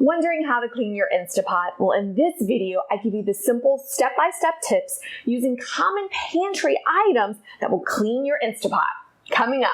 Wondering how to clean your Instapot? Well, in this video, I give you the simple step-by-step tips using common pantry items that will clean your Instapot. Coming up.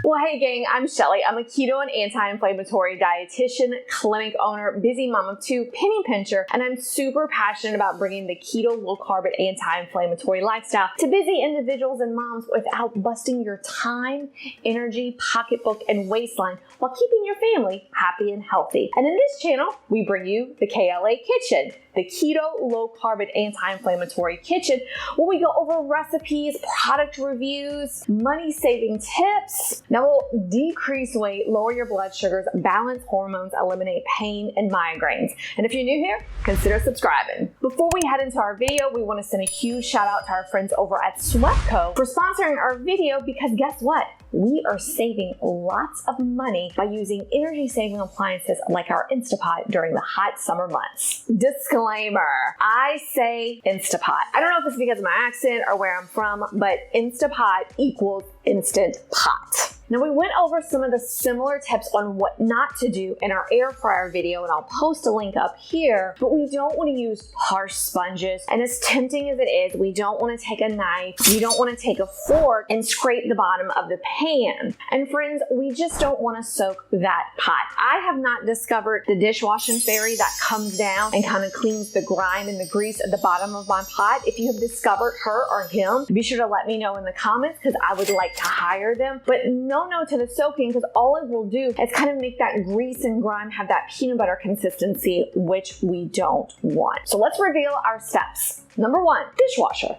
Well, hey gang, I'm Shelly. I'm a keto and anti-inflammatory dietitian, clinic owner, busy mom of two, penny pincher, and I'm super passionate about bringing the keto, low-carb, and anti-inflammatory lifestyle to busy individuals and moms without busting your time, energy, pocketbook, and waistline while keeping your family happy and healthy. And in this channel, we bring you the KLA Kitchen, the keto, low-carb, and anti-inflammatory kitchen, where we go over recipes, product reviews, money-saving tips. Now we'll decrease weight, lower your blood sugars, balance hormones, eliminate pain and migraines. And if you're new here, consider subscribing. Before we head into our video, we want to send a huge shout out to our friends over at Sweatco for sponsoring our video, because guess what? We are saving lots of money by using energy-saving appliances like our Instapot during the hot summer months. Disclaimer, I say Instapot. I don't know if it's because of my accent or where I'm from, but Instapot equals Instant Pot. Now we went over some of the similar tips on what not to do in our air fryer video, and I'll post a link up here, but we don't want to use harsh sponges. And as tempting as it is, we don't want to take a knife, we don't want to take a fork and scrape the bottom of the pan. And friends, we just don't want to soak that pot. I have not discovered the dishwashing fairy that comes down and kind of cleans the grime and the grease at the bottom of my pot. If you have discovered her or him, be sure to let me know in the comments, because I would like to hire them. But no to the soaking, because all it will do is kind of make that grease and grime have that peanut butter consistency, which we don't want. So let's reveal our steps. Number one, dishwasher.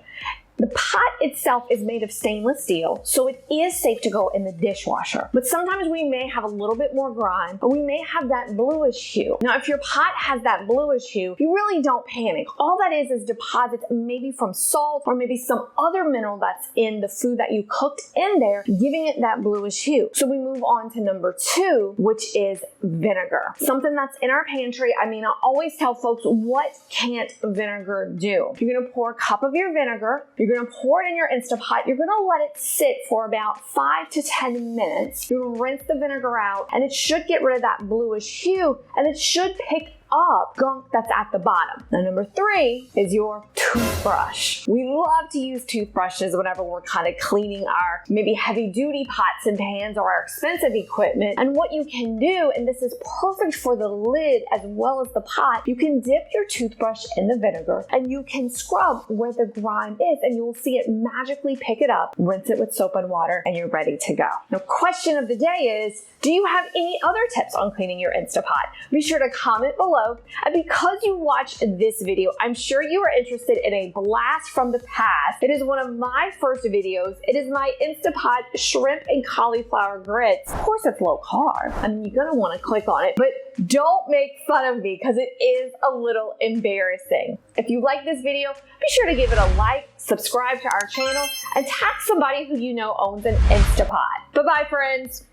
The pot itself is made of stainless steel, so it is safe to go in the dishwasher. But sometimes we may have a little bit more grime, or we may have that bluish hue. Now, if your pot has that bluish hue, you really don't panic. All that is deposits maybe from salt or maybe some other mineral that's in the food that you cooked in there, giving it that bluish hue. So we move on to number two, which is vinegar. Something that's in our pantry. I mean, I always tell folks, what can't vinegar do? You're gonna pour a cup of your vinegar, you're going to pour it in your Instapot. You're going to let it sit for about 5 to 10 minutes. You're going to rinse the vinegar out, and it should get rid of that bluish hue, and it should pick up gunk that's at the bottom. Now, number three is your toothbrush. We love to use toothbrushes whenever we're kind of cleaning our maybe heavy duty pots and pans or our expensive equipment. And what you can do, and this is perfect for the lid as well as the pot, you can dip your toothbrush in the vinegar and you can scrub where the grime is, and you will see it magically pick it up, rinse it with soap and water, and you're ready to go. Now, question of the day is, do you have any other tips on cleaning your Instapot? Be sure to comment below. And because you watched this video, I'm sure you are interested in a blast from the past. It is one of my first videos. It is my Instapot shrimp and cauliflower grits. Of course, it's low carb. I mean, you're gonna want to click on it, but don't make fun of me, because it is a little embarrassing. If you like this video, be sure to give it a like, subscribe to our channel, and tag somebody who you know owns an Instapot. Bye-bye, friends.